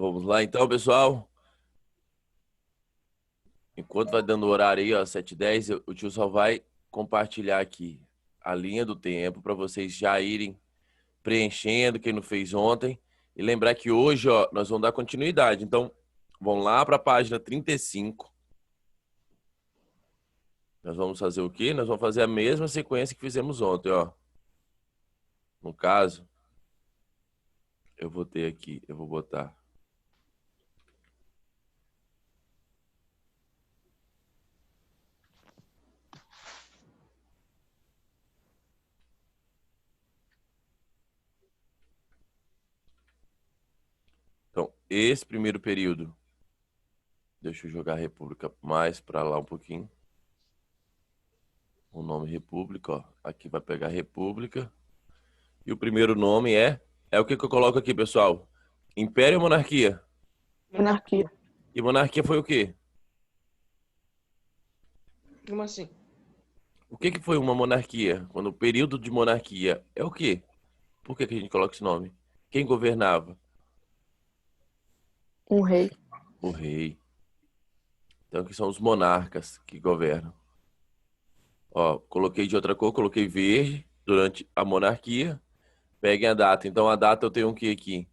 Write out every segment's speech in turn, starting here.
Vamos lá então, pessoal. Enquanto vai dando o horário aí, ó, 7h10, o tio só vai compartilhar aqui a linha do tempo para vocês já irem preenchendo quem não fez ontem. E lembrar que hoje, ó, nós vamos dar continuidade. Então, vão lá para a página 35. Nós vamos fazer o quê? Nós vamos fazer a mesma sequência que fizemos ontem, ó. No caso, eu vou ter aqui, eu vou botar. Então, esse primeiro período, deixa eu jogar a República mais para lá um pouquinho. O nome República, ó. Aqui vai pegar República. E o primeiro nome é o que eu coloco aqui, pessoal? Império ou monarquia? Monarquia. E monarquia foi o quê? Como assim? O que foi uma monarquia? Quando o período de monarquia é o quê? Por que a gente coloca esse nome? Quem governava? Um rei. O rei. Então, que são os monarcas que governam. Ó, coloquei de outra cor, coloquei verde durante a monarquia. Peguem a data. Então, a data eu tenho o que aqui?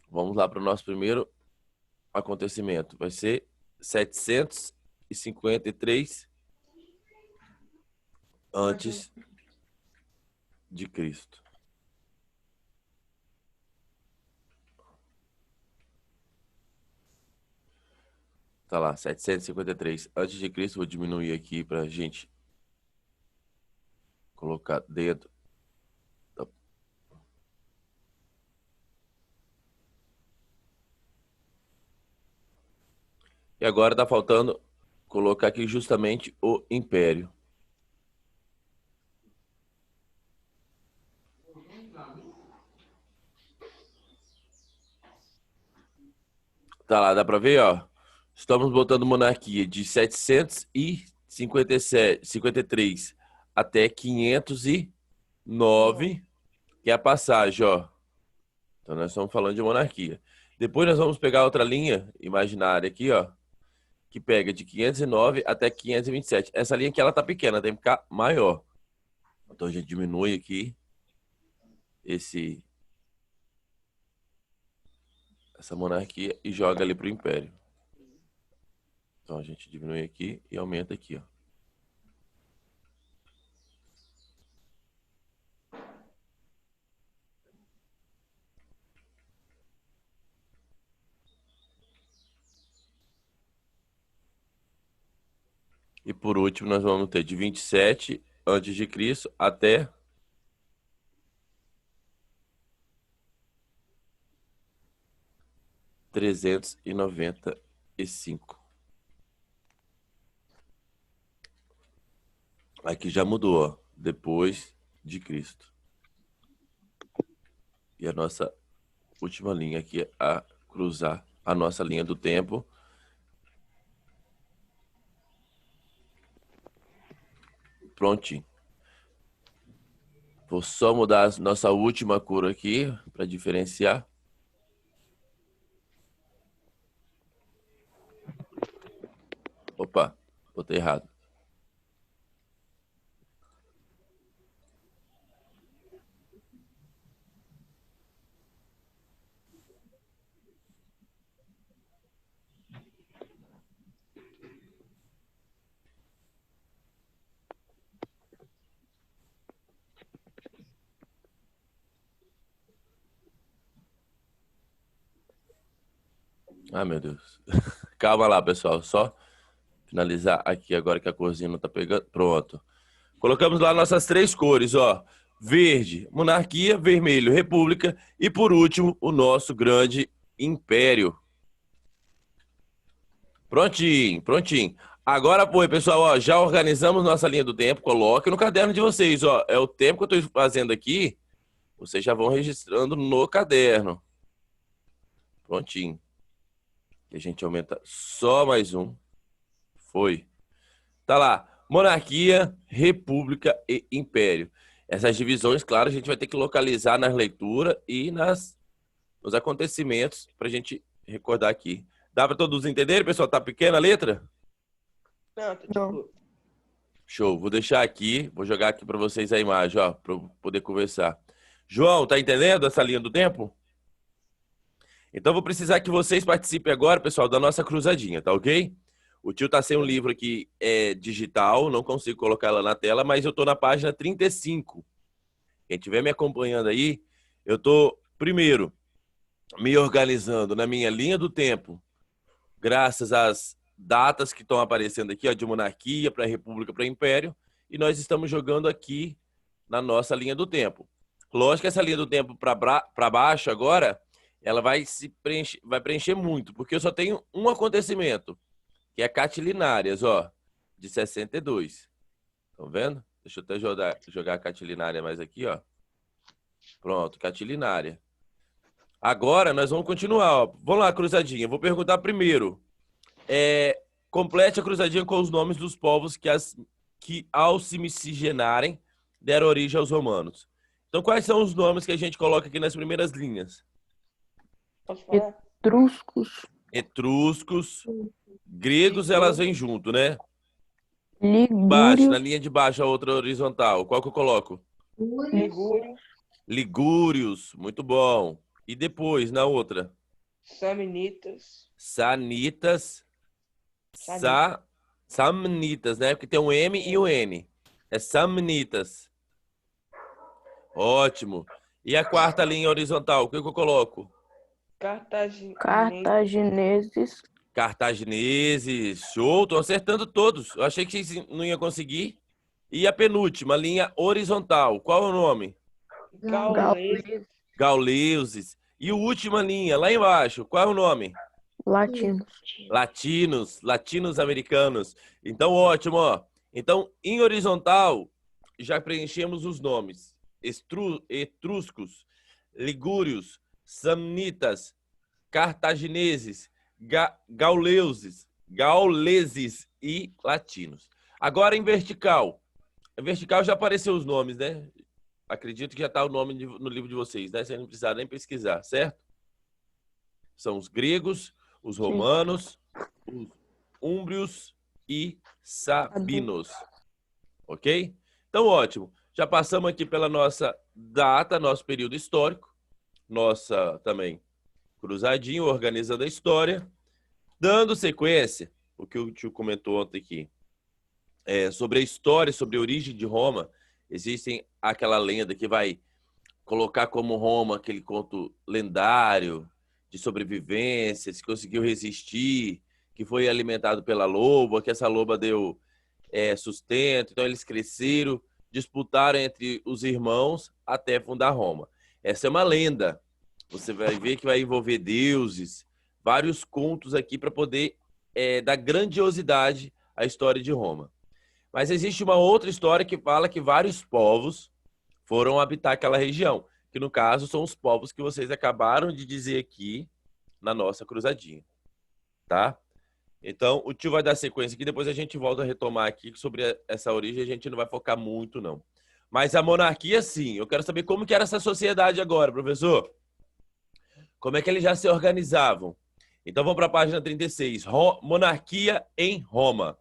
Vamos lá para o nosso primeiro acontecimento. Vai ser 753 antes de Cristo. Tá lá, 753 antes de Cristo. Vou diminuir aqui para a gente colocar dentro. E agora tá faltando colocar aqui justamente o império. Tá lá, dá para ver, ó. Estamos botando monarquia de 753 até 509, que é a passagem, ó. Então nós estamos falando de monarquia. Depois nós vamos pegar outra linha imaginária aqui, ó, que pega de 509 até 527. Essa linha aqui ela tá pequena, tem que ficar maior. Então a gente diminui aqui essa monarquia e joga ali pro império. Então a gente diminui aqui e aumenta aqui, ó. E por último nós vamos ter de 27 antes de Cristo até 395. Aqui já mudou, ó, depois de Cristo. E a nossa última linha aqui a cruzar a nossa linha do tempo. Prontinho. Vou só mudar a nossa última cor aqui para diferenciar. Opa, botei errado. Ai, meu Deus. Calma lá, pessoal. Só finalizar aqui agora que a corzinha não tá pegando. Pronto. Colocamos lá nossas três cores, ó. Verde, monarquia, vermelho, república e por último, o nosso grande império. Prontinho, prontinho. Agora foi, pessoal, ó, já organizamos nossa linha do tempo. Coloque no caderno de vocês, ó. É o tempo que eu estou fazendo aqui. Vocês já vão registrando no caderno. Prontinho. E a gente aumenta só mais um. Foi. Tá lá. Monarquia, república e império. Essas divisões, claro, a gente vai ter que localizar nas leituras e nos acontecimentos para a gente recordar aqui. Dá para todos entenderem, pessoal? Tá pequena a letra? Não, tá de Não. boa. Show. Vou deixar aqui, vou jogar aqui para vocês a imagem, ó, para poder conversar. João, tá entendendo essa linha do tempo? Então vou precisar que vocês participem agora, pessoal, da nossa cruzadinha, tá ok? O tio tá sem um livro aqui digital, não consigo colocar ela na tela, mas eu tô na página 35. Quem estiver me acompanhando aí, eu tô, primeiro, me organizando na minha linha do tempo, graças às datas que estão aparecendo aqui, ó, de monarquia para república para império, e nós estamos jogando aqui na nossa linha do tempo. Lógico que essa linha do tempo para baixo agora, ela vai vai preencher muito, porque eu só tenho um acontecimento, que é Catilinárias, ó, de 62. Estão vendo? Deixa eu até jogar a Catilinária mais aqui, ó. Pronto, Catilinária. Agora nós vamos continuar, ó. Vamos lá, cruzadinha. Vou perguntar primeiro. Complete a cruzadinha com os nomes dos povos que ao se miscigenarem, deram origem aos romanos. Então, quais são os nomes que a gente coloca aqui nas primeiras linhas? Posso falar? Etruscos, Etruscos, gregos, elas vêm junto, né? Baixo, na ligúrios, linha de baixo, a outra horizontal. Qual que eu coloco? Ligúrio, Ligúrios, muito bom. E depois, na outra? Samnitas, Sanitas, Samnitas, né? Porque tem um M e um N. É Samnitas. Ótimo. E a quarta linha horizontal, o que eu coloco? cartagineses, Cartagineses. Show, tô acertando todos. Eu achei que vocês não iam conseguir. E a penúltima, linha horizontal, qual é o nome? Gauleses, Gauleuses. E a última linha, lá embaixo, qual é o nome? latinos. Latinos americanos. Então, ótimo, ó. Então, em horizontal, já preenchemos os nomes. Etruscos, ligúrios, samnitas, cartagineses, gauleses e latinos. Agora em vertical. Em vertical já apareceu os nomes, né? Acredito que já está o nome no livro de vocês, né? Você não precisa nem pesquisar, certo? São os gregos, os romanos, os úmbrios e sabinos. Ok? Então, ótimo. Já passamos aqui pela nossa data, nosso período histórico, nossa também cruzadinho, organizando a história, dando sequência, o que o tio comentou ontem aqui, sobre a história, sobre a origem de Roma. Existem aquela lenda que vai colocar como Roma aquele conto lendário de sobrevivência, se conseguiu resistir, que foi alimentado pela loba, que essa loba deu sustento, então eles cresceram, disputaram entre os irmãos até fundar Roma. Essa é uma lenda. Você vai ver que vai envolver deuses, vários contos aqui para poder dar grandiosidade à história de Roma. Mas existe uma outra história que fala que vários povos foram habitar aquela região, que no caso são os povos que vocês acabaram de dizer aqui na nossa cruzadinha, tá? Então, o tio vai dar sequência aqui, depois a gente volta a retomar aqui sobre essa origem, a gente não vai focar muito, não. Mas a monarquia, sim. Eu quero saber como que era essa sociedade agora, professor. Como é que eles já se organizavam? Então, vamos para a página 36. Monarquia em Roma.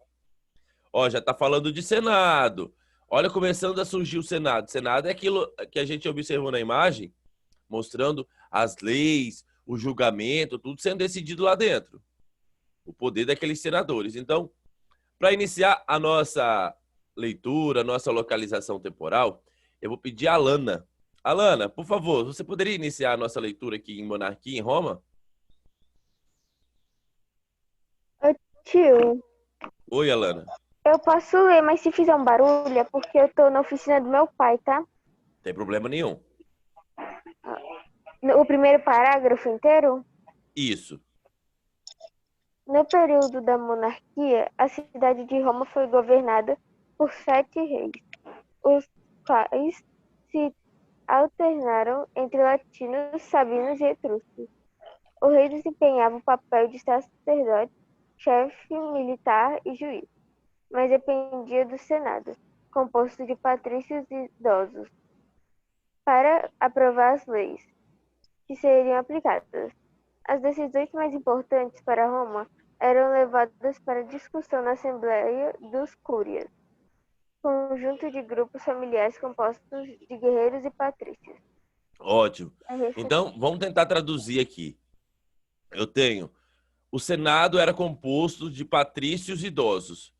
Ó, já está falando de Senado. Olha, começando a surgir o Senado. O Senado é aquilo que a gente observou na imagem, mostrando as leis, o julgamento, tudo sendo decidido lá dentro. O poder daqueles senadores. Então, para iniciar a nossa leitura, a nossa localização temporal, eu vou pedir a Alana. Alana, por favor, você poderia iniciar a nossa leitura aqui em Monarquia em Roma? Tio, Oi, Alana. eu posso ler, mas se fizer um barulho é porque eu tô na oficina do meu pai, tá? Tem problema nenhum. O primeiro parágrafo inteiro? Isso. No período da monarquia, a cidade de Roma foi governada por 7 reis, os quais se alternaram entre latinos, sabinos e etruscos. O rei desempenhava o papel de sacerdote, chefe militar e juiz, mas dependia do Senado, composto de patrícios idosos, para aprovar as leis que seriam aplicadas. As decisões mais importantes para Roma eram levadas para discussão na Assembleia dos Cúrias, conjunto de grupos familiares compostos de guerreiros e patrícios. Ótimo. É isso. Então, vamos tentar traduzir aqui. Eu tenho. O Senado era composto de patrícios idosos.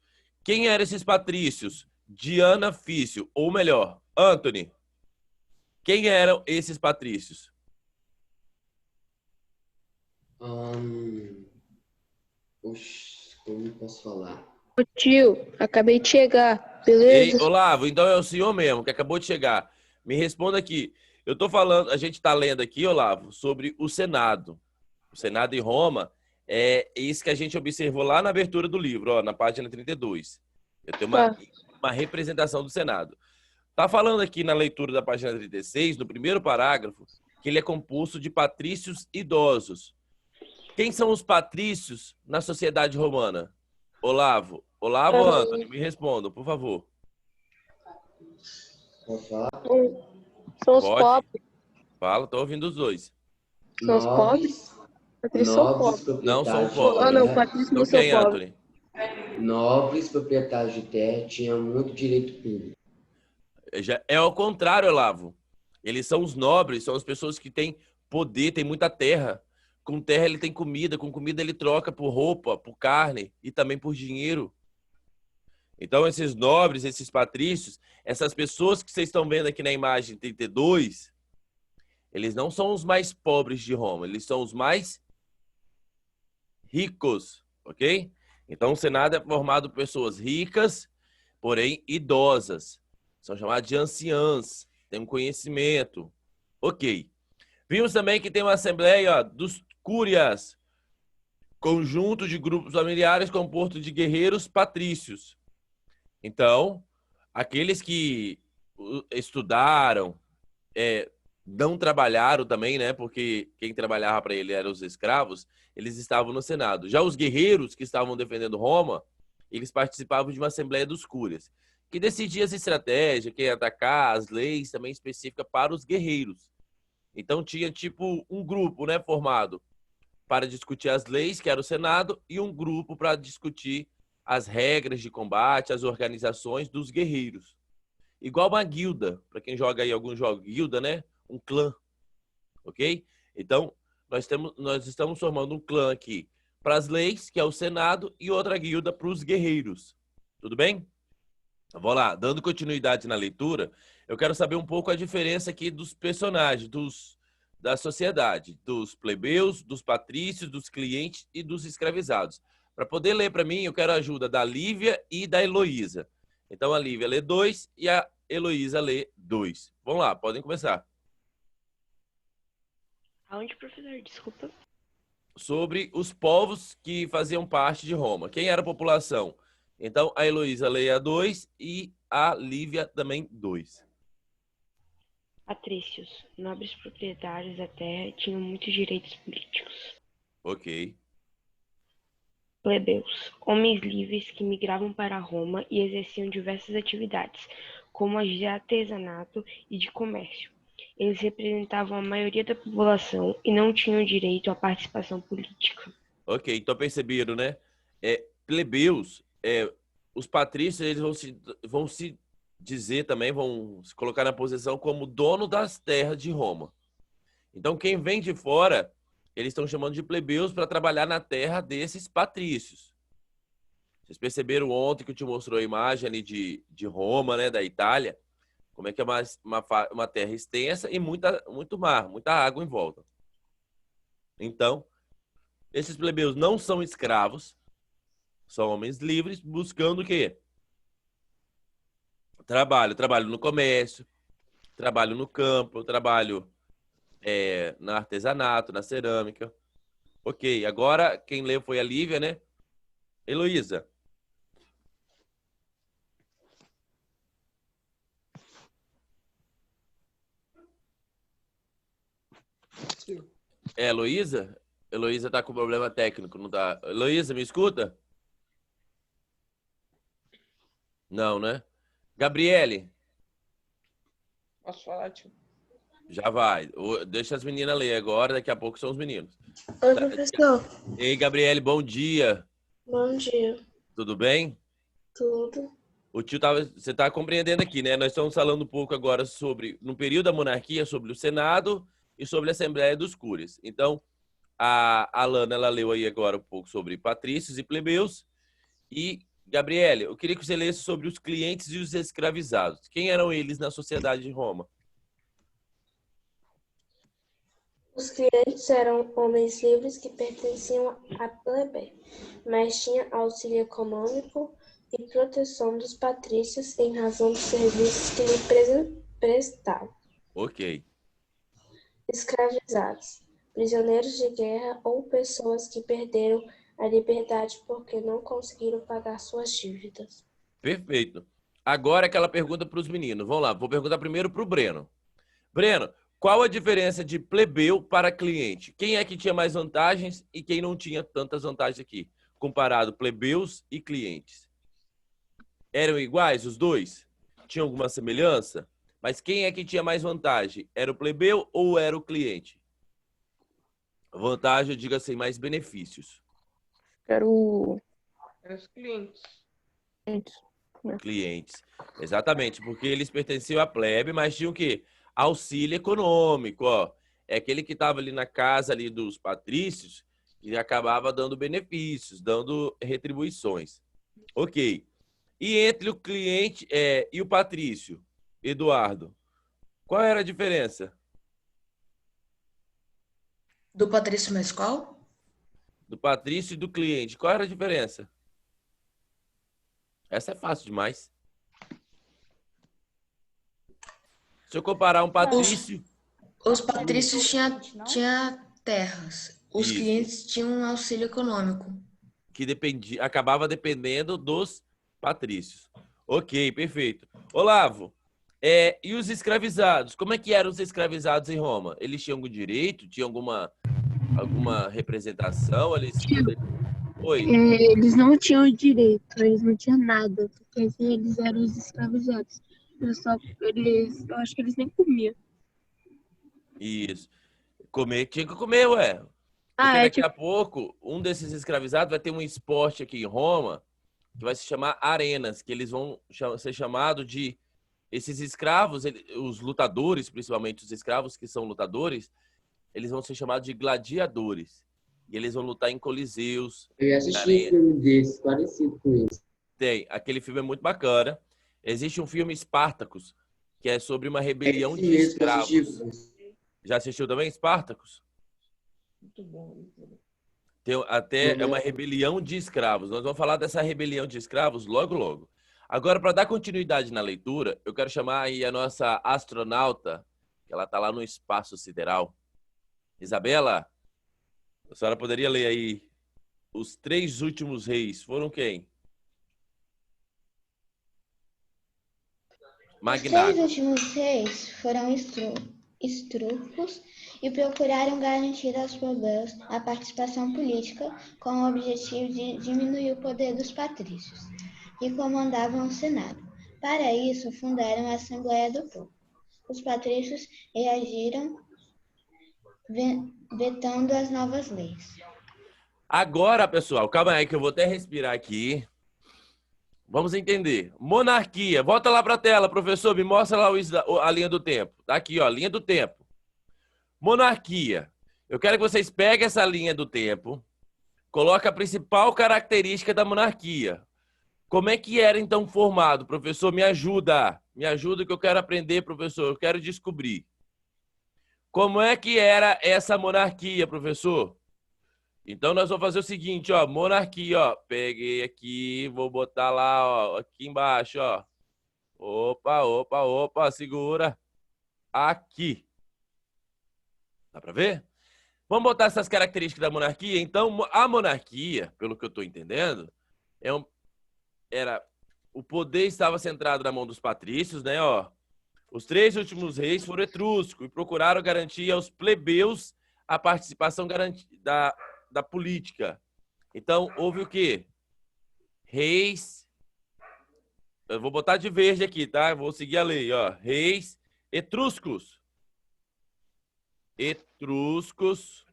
Quem eram esses patrícios? Diana Fício. Ou melhor, Anthony. Quem eram esses patrícios? Oxe, como posso falar? Ô tio, acabei de chegar, Ei, beleza? Olavo, então é o senhor mesmo que acabou de chegar. Me responda aqui. Eu tô falando, a gente está lendo aqui, Olavo, sobre o Senado. O Senado em Roma é isso que a gente observou lá na abertura do livro, ó, na página 32. Eu tenho Tá. uma representação do Senado. Tá falando aqui na leitura da página 36, no primeiro parágrafo, que ele é composto de patrícios idosos. Quem são os patrícios na sociedade romana? Olavo ou Antônio, me respondam, por favor. Posso falar? São os Pode. pobres. Fala, tô ouvindo os dois. São os pobres? Patrícios são pobres. Não são proprietários pobres. Ah, não, de Patrícios Então não são quem, pobres. Anthony? terra, nobres proprietários de terra tinham muito direito público. É ao contrário, Olavo. Eles são os nobres, são as pessoas que têm poder, têm muita terra. Com terra ele tem comida, com comida ele troca por roupa, por carne e também por dinheiro. Então esses nobres, esses patrícios, essas pessoas que vocês estão vendo aqui na imagem 32, eles não são os mais pobres de Roma, eles são os mais ricos, ok? Então o Senado é formado por pessoas ricas, porém idosas. São chamadas de anciãs, têm um conhecimento. Ok. Vimos também que tem uma assembleia ó, dos cúrias, conjunto de grupos familiares composto de guerreiros patrícios. Então, aqueles que estudaram, não trabalharam também, né? Porque quem trabalhava para ele eram os escravos, eles estavam no Senado. Já os guerreiros que estavam defendendo Roma, eles participavam de uma assembleia dos cúrias, que decidia as estratégias, quem ia atacar, as leis também específicas para os guerreiros. Então tinha tipo um grupo, né, formado para discutir as leis, que era o Senado, e um grupo para discutir as regras de combate, as organizações dos guerreiros. Igual uma guilda, para quem joga aí algum jogo, guilda, né? Um clã, ok? Então, nós estamos formando um clã aqui para as leis, que é o Senado, e outra guilda para os guerreiros. Tudo bem? Vamos lá, dando continuidade na leitura, eu quero saber um pouco a diferença aqui dos personagens, da sociedade, dos plebeus, dos patrícios, dos clientes e dos escravizados. Para poder ler para mim, eu quero a ajuda da Lívia e da Heloísa. Então a Lívia lê 2 e a Heloísa lê 2. Vamos lá, podem começar. Aonde, professor? Desculpa. Sobre os povos que faziam parte de Roma. Quem era a população? Então a Heloísa lê a 2 e a Lívia também 2. Patrícios, nobres proprietários da terra, tinham muitos direitos políticos. Ok. Plebeus, homens livres que migravam para Roma e exerciam diversas atividades, como as de artesanato e de comércio. Eles representavam a maioria da população e não tinham direito à participação política. Ok, então perceberam, né? Plebeus, os patrícios, eles vão se dizer também, vão se colocar na posição como dono das terras de Roma. Então, quem vem de fora, eles estão chamando de plebeus para trabalhar na terra desses patrícios. Vocês perceberam ontem que eu te mostrou a imagem ali de Roma, né, da Itália? Como é que é uma terra extensa e muito mar, muita água em volta. Então, esses plebeus não são escravos, são homens livres buscando o quê? Trabalho no comércio, trabalho no campo, trabalho no artesanato, na cerâmica. Ok, agora quem leu foi a Lívia, né? Heloísa. Heloísa? Heloísa tá com problema técnico, não tá? Heloísa, me escuta? Não, né? Gabriele, Posso falar, tio? já vai. Deixa as meninas ler agora, daqui a pouco são os meninos. Oi, professor. Ei, Gabriele, bom dia. Bom dia. Tudo bem? Tudo? Você está compreendendo aqui, né? Nós estamos falando um pouco agora sobre, no período da monarquia, sobre o Senado e sobre a Assembleia dos Cúrias. Então, a Alana, ela leu aí agora um pouco sobre patrícios e plebeus. E, Gabriele, eu queria que você lesse sobre os clientes e os escravizados. Quem eram eles na sociedade de Roma? Os clientes eram homens livres que pertenciam à plebe, mas tinham auxílio econômico e proteção dos patrícios em razão dos serviços que lhe prestavam. Ok. Escravizados, prisioneiros de guerra ou pessoas que perderam a liberdade porque não conseguiram pagar suas dívidas. Perfeito. Agora aquela pergunta para os meninos. Vamos lá, vou perguntar primeiro para o Breno. Breno, qual a diferença de plebeu para cliente? Quem é que tinha mais vantagens e quem não tinha tantas vantagens aqui? Comparado plebeus e clientes. Eram iguais os dois? Tinham alguma semelhança? Mas quem é que tinha mais vantagem? Era o plebeu ou era o cliente? Vantagem, diga assim, mais benefícios. Quero Os clientes. Clientes. Exatamente, porque eles pertenciam à plebe, mas tinham o quê? Auxílio econômico, ó. É aquele que estava ali na casa ali dos patrícios e acabava dando benefícios, dando retribuições. Ok. E entre o cliente e o patrício, Eduardo, qual era a diferença? Do Patrício mais qual? Do patrício e do cliente, qual era a diferença? Essa é fácil demais. Se eu comparar um patrício... Os patrícios tinham terras. Os Isso. clientes tinham um auxílio econômico. Que acabava dependendo dos patrícios. Ok, perfeito. Olavo, e os escravizados? Como é que eram os escravizados em Roma? Eles tinham algum direito? Tinham alguma representação? Oi? Eles não tinham direito, eles não tinham nada, porque assim, eles eram os escravizados. Eu acho que eles nem comiam. Isso. Tinha que comer, ué. Porque daqui tipo, a pouco, um desses escravizados vai ter um esporte aqui em Roma que vai se chamar arenas, que eles vão ser chamados de... Esses escravos, os lutadores, principalmente os escravos que são lutadores, eles vão ser chamados de gladiadores. E eles vão lutar em coliseus. Eu assisti um filme desse, parecido com isso. Tem. Aquele filme é muito bacana. Existe um filme Spartacus, que é sobre uma rebelião de escravos. Já assistiu também Spartacus? Muito bom. É uma rebelião de escravos. Nós vamos falar dessa rebelião de escravos logo, logo. Agora, para dar continuidade na leitura, eu quero chamar aí a nossa astronauta, que ela está lá no espaço sideral. Isabela, a senhora poderia ler aí os 3 últimos reis? Foram quem? Magnago. Os 3 últimos reis foram estrufos e procuraram garantir aos plebeus a participação política com o objetivo de diminuir o poder dos patrícios, que comandavam o Senado. Para isso, fundaram a Assembleia do Povo. Os patrícios reagiram vetando as novas leis. Agora, pessoal, calma aí que eu vou até respirar aqui. Vamos entender. Monarquia. Volta lá para a tela, professor. Me mostra lá a linha do tempo. Tá aqui, ó, linha do tempo. Monarquia. Eu quero que vocês peguem essa linha do tempo, coloquem a principal característica da monarquia. Como é que era, então, formado? Professor, me ajuda. Me ajuda que eu quero aprender, professor. Eu quero descobrir. Como é que era essa monarquia, professor? Então, nós vamos fazer o seguinte, ó. Monarquia, ó. Peguei aqui, vou botar lá, ó. Aqui embaixo, ó. Opa. Segura. Aqui. Dá pra ver? Vamos botar essas características da monarquia? Então, a monarquia, pelo que eu tô entendendo, o poder estava centrado na mão dos patrícios, né, ó. Os 3 últimos reis foram etruscos e procuraram garantir aos plebeus a participação da política. Então, houve o quê? Reis... Eu vou botar de verde aqui, tá? Vou seguir a lei, ó. Reis etruscos. Etruscos.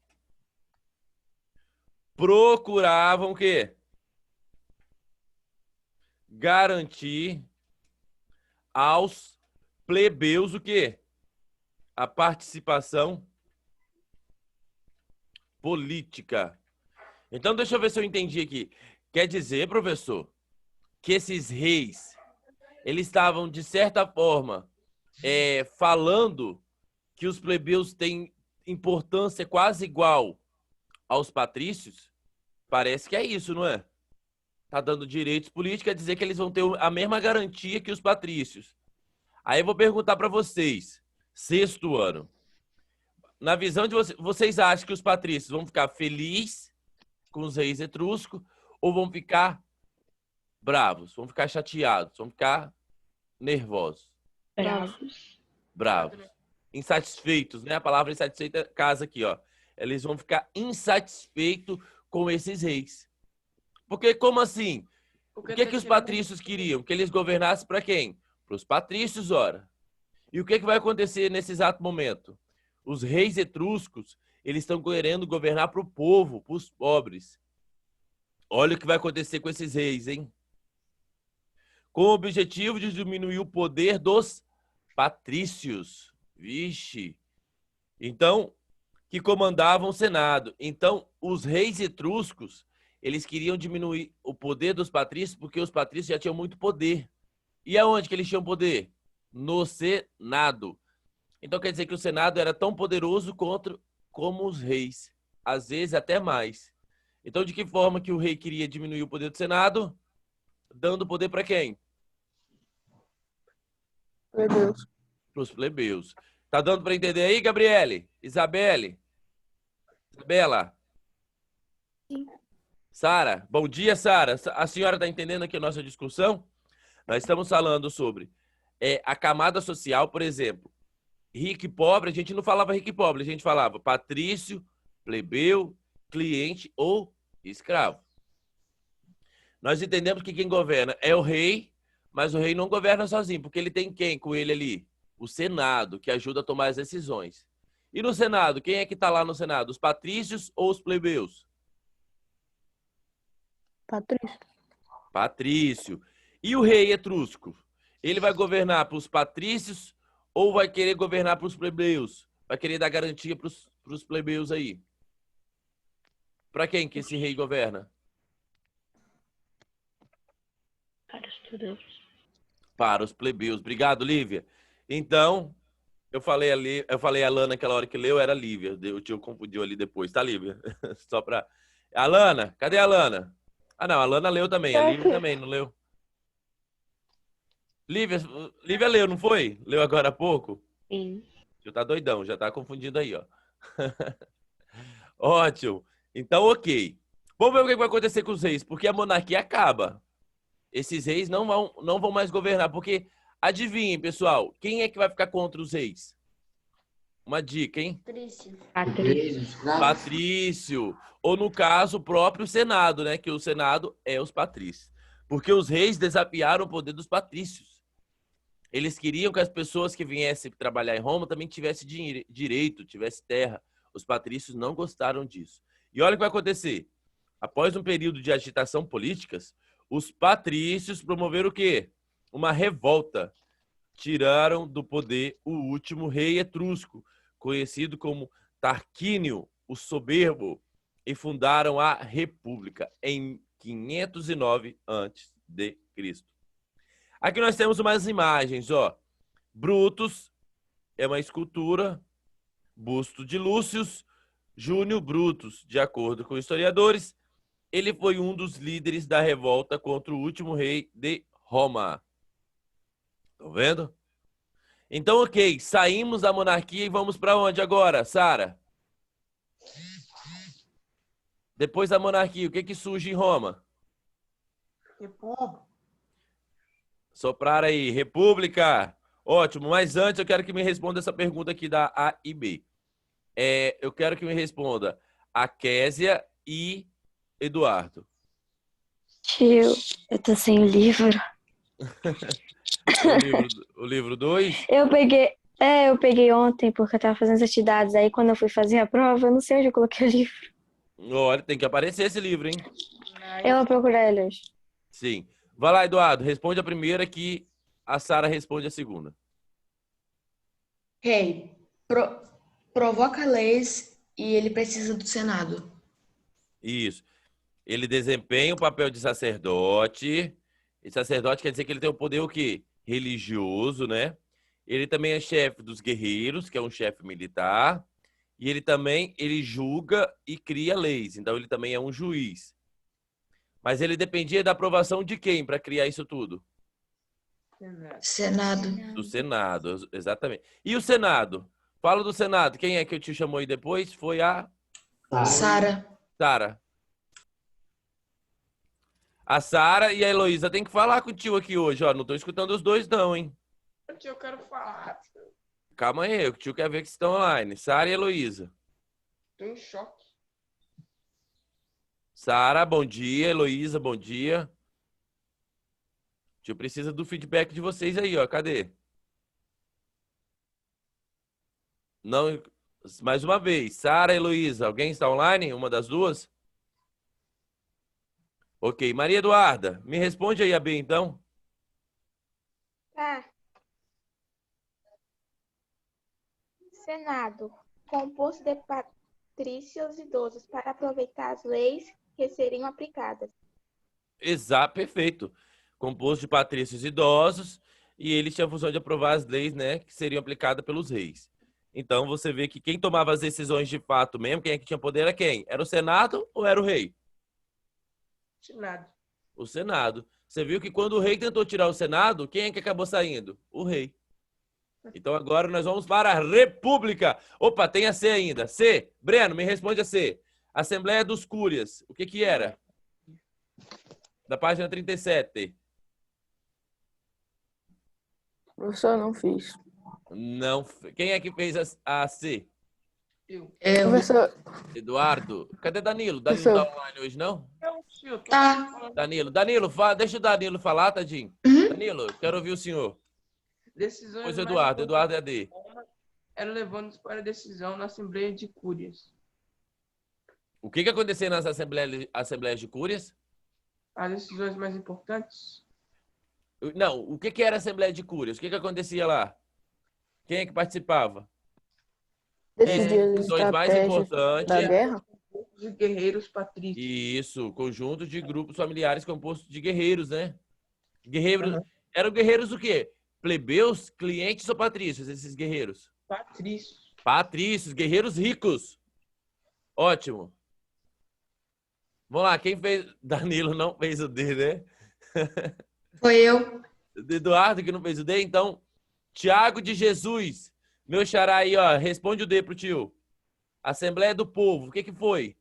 procuravam o quê? Garantir aos plebeus o quê? A participação política. Então, deixa eu ver se eu entendi aqui. Quer dizer, professor, que esses reis, eles estavam, de certa forma, falando que os plebeus têm importância quase igual aos patrícios? Parece que é isso, não é? Tá dando direitos políticos, quer dizer que eles vão ter a mesma garantia que os patrícios. Aí eu vou perguntar para vocês, sexto ano, na visão de vocês, vocês acham que os patrícios vão ficar felizes com os reis etruscos ou vão ficar bravos, vão ficar chateados, vão ficar nervosos? Bravos. Insatisfeitos, né? A palavra insatisfeita casa aqui, ó. Eles vão ficar insatisfeitos com esses reis. Porque como assim? O que os patrícios queriam? Que eles governassem para quem? Para os patrícios, ora. E o que vai acontecer nesse exato momento? Os reis etruscos, eles estão querendo governar para o povo, para os pobres. Olha o que vai acontecer com esses reis, hein? Com o objetivo de diminuir o poder dos patrícios. Vixe! Então, que comandavam o Senado. Então, os reis etruscos, eles queriam diminuir o poder dos patrícios porque os patrícios já tinham muito poder. E aonde que eles tinham poder? No Senado. Então, quer dizer que o Senado era tão poderoso como os reis. Às vezes, até mais. Então, de que forma que o rei queria diminuir o poder do Senado? Dando poder para quem? Plebeus. Para os plebeus. Tá dando para entender aí, Gabriele? Isabela? Sim. Sara? Bom dia, Sara. A senhora está entendendo aqui a nossa discussão? Nós estamos falando sobre a camada social, por exemplo. Rico e pobre, a gente não falava rico e pobre, a gente falava patrício, plebeu, cliente ou escravo. Nós entendemos que quem governa é o rei, mas o rei não governa sozinho, porque ele tem quem com ele ali? O Senado, que ajuda a tomar as decisões. E no Senado, quem é que está lá no Senado? Os patrícios ou os plebeus? Patrício. Patrício. E o rei etrusco? Ele vai governar para os patrícios ou vai querer governar para os plebeus? Vai querer dar garantia para os plebeus aí? Para quem que esse rei governa? Para os plebeus. Para os plebeus. Obrigado, Lívia. Então, eu falei a Lana aquela hora que leu, era Lívia. O tio confundiu ali depois, tá, Lívia? Só para... Alana, cadê a Lana? Ah, não, a Lana leu também. A Lívia também, não leu? Lívia leu, não foi? Leu agora há pouco? Sim. Já tá doidão, já tá confundido aí, ó. Ótimo. Então, ok. Vamos ver o que vai acontecer com os reis, porque a monarquia acaba. Esses reis não vão mais governar, porque, adivinhem, pessoal, quem é que vai ficar contra os reis? Uma dica, hein? Patrício. Ou, no caso, o próprio Senado, né? Que o Senado é os patrícios. Porque os reis desafiaram o poder dos patrícios. Eles queriam que as pessoas que viessem trabalhar em Roma também tivessem direito, tivessem terra. Os patrícios não gostaram disso. E olha o que vai acontecer. Após um período de agitação políticas, os patrícios promoveram o quê? Uma revolta. Tiraram do poder o último rei etrusco, conhecido como Tarquínio, o Soberbo, e fundaram a República em 509 a.C. Aqui nós temos umas imagens, ó. Brutus é uma escultura, busto de Lúcio Júnior Brutus, de acordo com historiadores, ele foi um dos líderes da revolta contra o último rei de Roma. Estão vendo? Então, ok, saímos da monarquia e vamos para onde agora, Sara? Depois da monarquia, o que surge em Roma? República. Soprar aí, República. Ótimo, mas antes eu quero que me responda essa pergunta aqui da A e B. Eu quero que me responda a Késia e Eduardo. Tio, eu tô sem o livro. O livro 2? Eu peguei ontem porque eu tava fazendo as atividades. Aí quando eu fui fazer a prova, eu não sei onde eu coloquei o livro. Olha, tem que aparecer esse livro, hein? Eu vou procurar eles. Sim. Vai lá, Eduardo. Responde a primeira que a Sara responde a segunda. Rei, provoca leis e ele precisa do Senado. Isso. Ele desempenha o papel de sacerdote. E sacerdote quer dizer que ele tem o poder o quê? Religioso, né? Ele também é chefe dos guerreiros, que é um chefe militar. E ele julga e cria leis. Então ele também é um juiz. Mas ele dependia da aprovação de quem para criar isso tudo? Senado. Do Senado, exatamente. E o Senado? Fala do Senado. Quem é que o tio chamou aí depois? Foi a Sara. Sara. A Sara e a Heloísa tem que falar com o tio aqui hoje, ó. Não tô escutando os dois, não, hein? Eu quero falar. Calma aí, o tio quer ver que estão online. Sara e Heloísa. Tô em choque. Sara, bom dia. Heloísa, bom dia. O tio precisa do feedback de vocês aí, ó. Cadê? Não, mais uma vez. Sara, Heloísa, alguém está online? Uma das duas? Ok. Maria Eduarda, me responde aí a B, então. Tá. Senado, composto de patrícios idosos para aproveitar as leis que seriam aplicadas. Exato, perfeito. Composto de patrícios idosos e eles tinham a função de aprovar as leis, né, que seriam aplicadas pelos reis. Então você vê que quem tomava as decisões de fato mesmo, quem é que tinha poder era quem? Era o Senado ou era o rei? Senado. O Senado. Você viu que quando o rei tentou tirar o Senado, quem é que acabou saindo? O rei. Então agora nós vamos para a República. Opa, tem a C ainda. C. Breno, me responde a C. Assembleia dos Cúrias. O que que era? Da página 37. Professor, não fiz. Não. Quem é que fez a C? Eu. Professor, Eduardo. Cadê Danilo? Danilo Professor. não tá online hoje, não? eu, tio, tô Tá. falando. Danilo, deixa o Danilo falar, tadinho. Danilo, quero ouvir o senhor. Decisões Pois mais Eduardo é a importantes D. eram levadas para decisão na Assembleia de Cúrias. O que aconteceu nas assembleias de cúrias? As decisões mais importantes, Não, o que era a Assembleia de Cúrias? O que acontecia lá? Quem é que participava? decidir as Decisões mais estratégias da importantes. guerra. de guerreiros patrícios. Isso, conjunto de grupos familiares composto de guerreiros, né? Guerreiros. Eram guerreiros o quê? Plebeus, clientes ou patrícios, esses guerreiros? Patrícios. Patrícios, guerreiros ricos. Ótimo. Vamos lá, quem fez? Danilo não fez o D, né? Foi eu. Eduardo que não fez o D, então. Tiago de Jesus. Meu xará aí, ó. Responde o D pro tio. Assembleia do Povo. O que foi?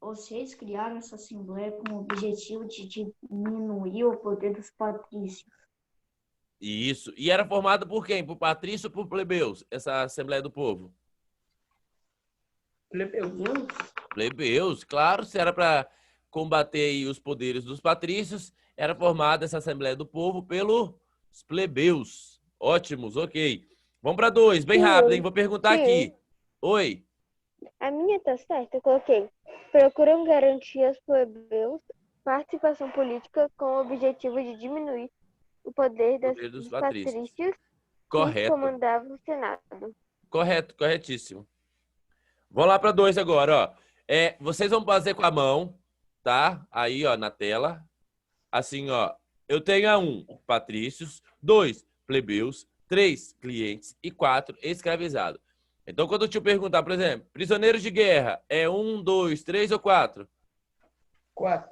Os reis criaram essa assembleia com o objetivo de diminuir o poder dos patrícios. Isso. E era formada por quem? Por patrício ou por plebeus? Essa Assembleia do Povo? Plebeus. Plebeus, claro. Se era para combater aí os poderes dos patrícios, era formada essa Assembleia do Povo pelos plebeus. Ótimos, ok. Vamos para 2, bem rápido, hein? Vou perguntar aqui. Oi. A minha tá certa, eu coloquei. Procuram garantir aos plebeus participação política com o objetivo de diminuir o poder dos patrícios que Correto. comandavam o Senado. Correto, corretíssimo. Vamos lá para 2 agora, ó. Vocês vão fazer com a mão, tá? Aí, ó, na tela. Assim, ó. Eu tenho a 1, patrícios. 2, plebeus. 3, clientes. E 4, escravizados. Então, quando eu te perguntar, por exemplo, prisioneiros de guerra, é 1, 2, 3 ou 4? 4.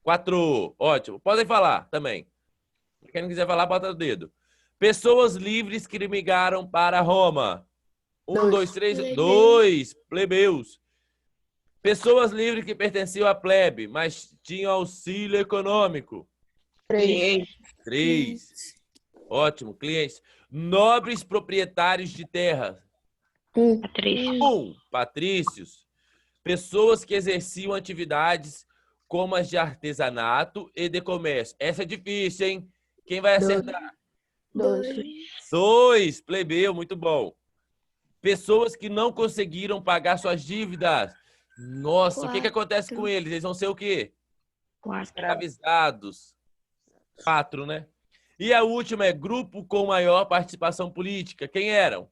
4. Ótimo. Podem falar também. Quem não quiser falar, bota o dedo. Pessoas livres que migraram para Roma. 1, 2, 3, 2. Plebeus. Pessoas livres que pertenciam à plebe, mas tinham auxílio econômico. 3. Ótimo. Clientes. Nobres proprietários de terra. 1. Patrícios. Pessoas que exerciam atividades como as de artesanato e de comércio. Essa é difícil, hein? Quem vai acertar? 2. 2. Plebeu, muito bom. Pessoas que não conseguiram pagar suas dívidas. Nossa, o que acontece com eles? Eles vão ser o quê? Escravizados. 4, né? E a última é grupo com maior participação política. Quem eram?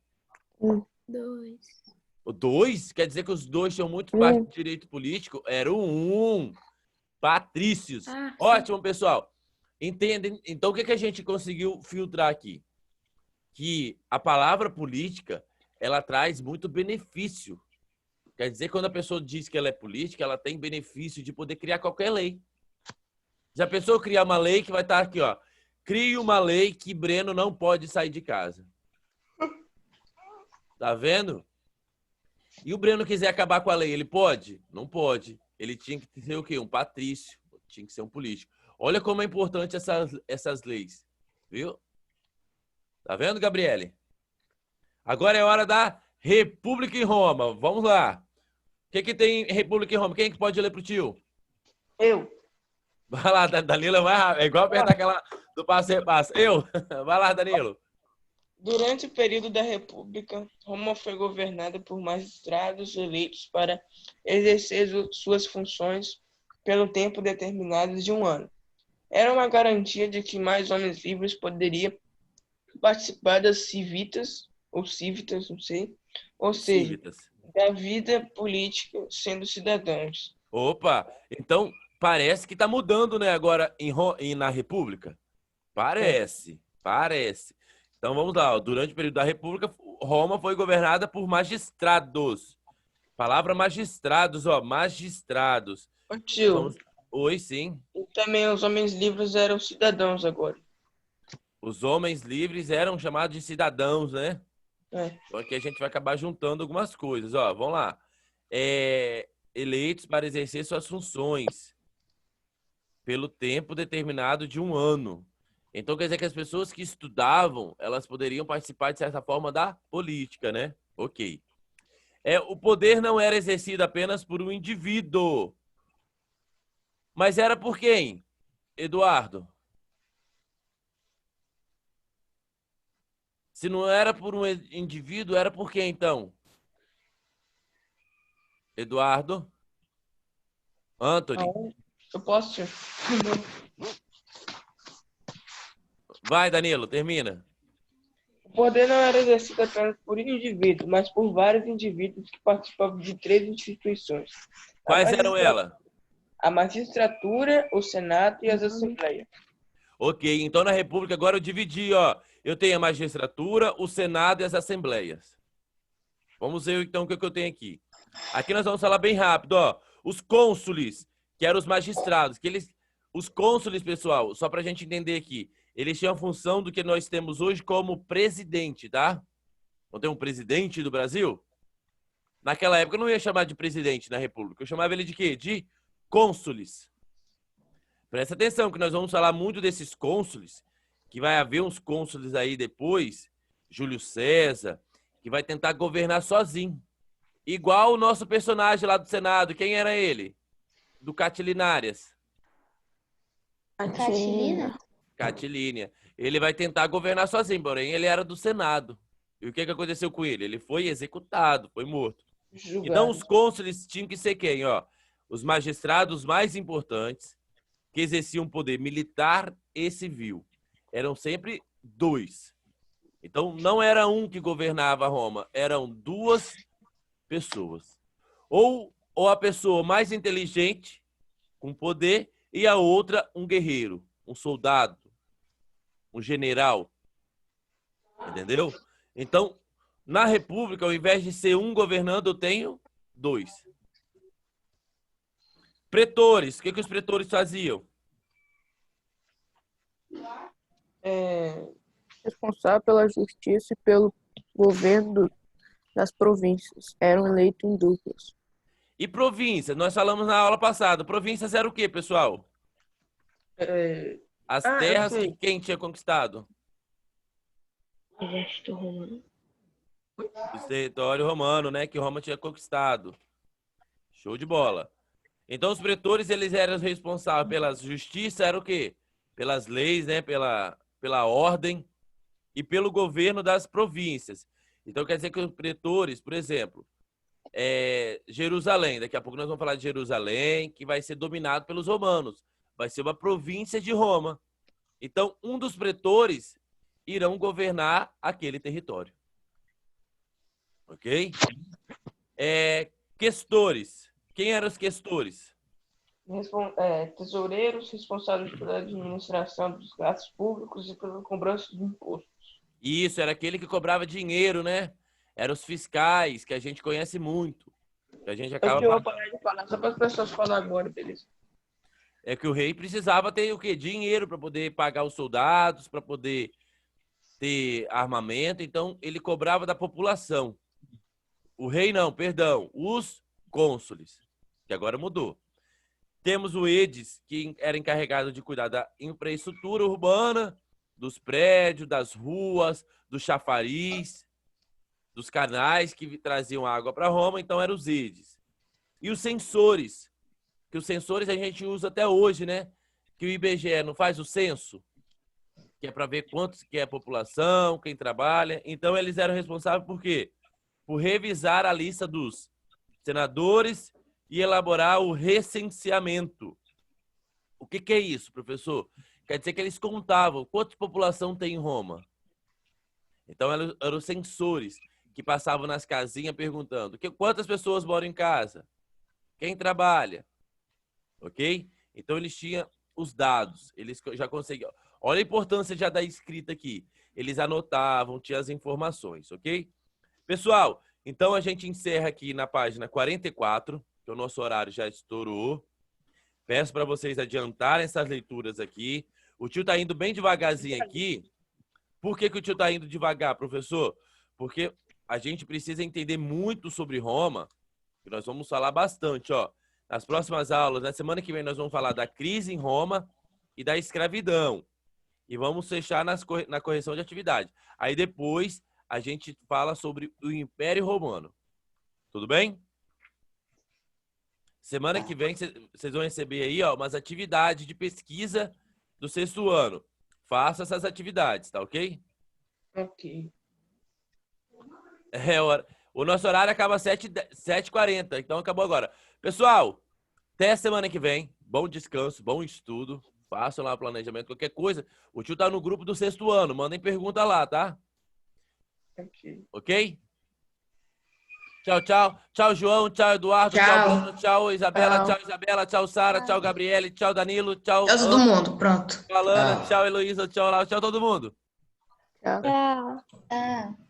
2. O 2? Quer dizer que os 2 tinham muito direito político? Era o 1. Patrícios. Ótimo, pessoal. Entendem? Então, o que a gente conseguiu filtrar aqui? Que a palavra política, ela traz muito benefício. Quer dizer, quando a pessoa diz que ela é política, ela tem benefício de poder criar qualquer lei. Já pensou criar uma lei que vai estar aqui, ó. Crie uma lei que Breno não pode sair de casa. Tá vendo? E o Breno quiser acabar com a lei, ele pode? Não pode. Ele tinha que ser o quê? Um patrício. Tinha que ser um político. Olha como é importante essas leis. Viu? Tá vendo, Gabriele? Agora é hora da República em Roma. Vamos lá. O que tem em República em Roma? Quem é que pode ler pro tio? Eu. Vai lá, Danilo, é mais rápido. É igual apertar aquela do passo a repasso. Eu? Vai lá, Danilo. Durante o período da República, Roma foi governada por magistrados eleitos para exercer suas funções pelo tempo determinado de um ano. Era uma garantia de que mais homens livres poderiam participar das civitas, ou cívitas, não sei, ou seja, Cívitas. da vida política sendo cidadãos. Opa, então parece que tá mudando, né, agora na República? Parece. Então vamos lá, ó. Durante o período da República, Roma foi governada por magistrados. Palavra magistrados, ó, magistrados. Ô, tio, Oi, sim. e também os homens livres eram cidadãos agora. Os homens livres eram chamados de cidadãos, né? Então aqui a gente vai acabar juntando algumas coisas, ó. Vamos lá. Eleitos para exercer suas funções pelo tempo determinado de um ano. Então quer dizer que as pessoas que estudavam, elas poderiam participar de certa forma da política, né? Ok. O poder não era exercido apenas por um indivíduo. Mas era por quem, Eduardo? Se não era por um indivíduo, era por quem, então? Eduardo? Anthony? Eu posso? Vai, Danilo, termina. O poder não era exercido apenas por um indivíduo, mas por vários indivíduos que participavam de 3 instituições. Quais eram elas? A magistratura, o Senado e as assembleias. Ok, então na República agora eu dividi, ó. Eu tenho a magistratura, o Senado e as assembleias. Vamos ver então o que eu tenho aqui. Aqui nós vamos falar bem rápido, ó. Os cônsules, que eram os magistrados, os cônsules, pessoal, só pra gente entender aqui, eles tinham a função do que nós temos hoje como presidente, tá? Não tem um presidente do Brasil? Naquela época eu não ia chamar de presidente na República, eu chamava ele de quê? De cônsules. Presta atenção que nós vamos falar muito desses cônsules, que vai haver uns cônsules aí depois, Júlio César, que vai tentar governar sozinho. Igual o nosso personagem lá do Senado. Quem era ele? Do Catilinarias. Catilínia. Ele vai tentar governar sozinho, porém ele era do Senado. E o que aconteceu com ele? Ele foi executado, foi morto. Julgado. Então os cônsules tinham que ser quem? Ó, os magistrados mais importantes que exerciam poder militar e civil. Eram sempre 2. Então não era um que governava Roma, eram 2 pessoas. Ou a pessoa mais inteligente, com poder, e a outra um guerreiro, um soldado, um general. Entendeu? Então, na República, ao invés de ser um governando, eu tenho 2. Pretores. O que os pretores faziam? Responsável pela justiça e pelo governo das províncias. Eram eleitos em duplas. E províncias? Nós falamos na aula passada. Províncias era o quê, pessoal? As terras que quem tinha conquistado? Exército romano. O território romano, né? Que Roma tinha conquistado. Show de bola. Então, os pretores, eles eram responsáveis pela justiça, era o quê? Pelas leis, né? Pela ordem e pelo governo das províncias. Então quer dizer que os pretores, por exemplo, Jerusalém, daqui a pouco nós vamos falar de Jerusalém, que vai ser dominado pelos romanos. Vai ser uma província de Roma. Então, um dos pretores irão governar aquele território. Ok? Questores. Quem eram os questores? Tesoureiros responsáveis pela administração dos gastos públicos e pela cobrança de impostos. Isso, era aquele que cobrava dinheiro, né? Eram os fiscais, que a gente conhece muito. Que a gente acaba... Eu vou parar de falar, só para as pessoas falarem agora, beleza? É que o rei precisava ter o quê? Dinheiro para poder pagar os soldados, para poder ter armamento. Então, ele cobrava da população. O rei não, perdão, os cônsules, que agora mudou. Temos o Edes, que era encarregado de cuidar da infraestrutura urbana, dos prédios, das ruas, dos chafariz, dos canais que traziam água para Roma, então eram os Edes. E os censores, que os censores a gente usa até hoje, né? Que o IBGE não faz o censo, que é para ver quantos que é a população, quem trabalha. Então eles eram responsáveis por quê? Por revisar a lista dos senadores e elaborar o recenseamento. O que é isso, professor? Quer dizer que eles contavam quanta população tem em Roma. Então eram os censores que passavam nas casinhas perguntando quantas pessoas moram em casa, quem trabalha, ok? Então eles tinham os dados, eles já conseguiam. Olha a importância já da escrita aqui. Eles anotavam, tinham as informações, ok? Pessoal, então a gente encerra aqui na página 44, que o nosso horário já estourou. Peço para vocês adiantarem essas leituras aqui. O tio está indo bem devagarzinho aqui. Por que o tio está indo devagar, professor? Porque a gente precisa entender muito sobre Roma, que nós vamos falar bastante, ó. Nas próximas aulas, na semana que vem, nós vamos falar da crise em Roma e da escravidão. E vamos fechar na correção de atividade. Aí depois a gente fala sobre o Império Romano. Tudo bem? Semana que vem vocês vão receber aí, ó, umas atividades de pesquisa do 6º ano. Faça essas atividades, tá ok? Ok. O nosso horário acaba às 7h40, então acabou agora. Pessoal, até semana que vem. Bom descanso, bom estudo. Façam lá o planejamento, qualquer coisa. O tio tá no grupo do 6º ano. Mandem pergunta lá, tá? Ok? Tchau, tchau. Tchau, João. Tchau, Eduardo. Tchau, Bruno. Tchau, Isabela. Tchau, Isabela. Tchau, Sara. Tchau, Gabriele. Tchau, Danilo. Tchau, Tchau, todo mundo. Pronto. Tchau, Alana. Tchau, Heloísa. Tchau, Laura. Tchau, todo mundo. Tchau. Tchau.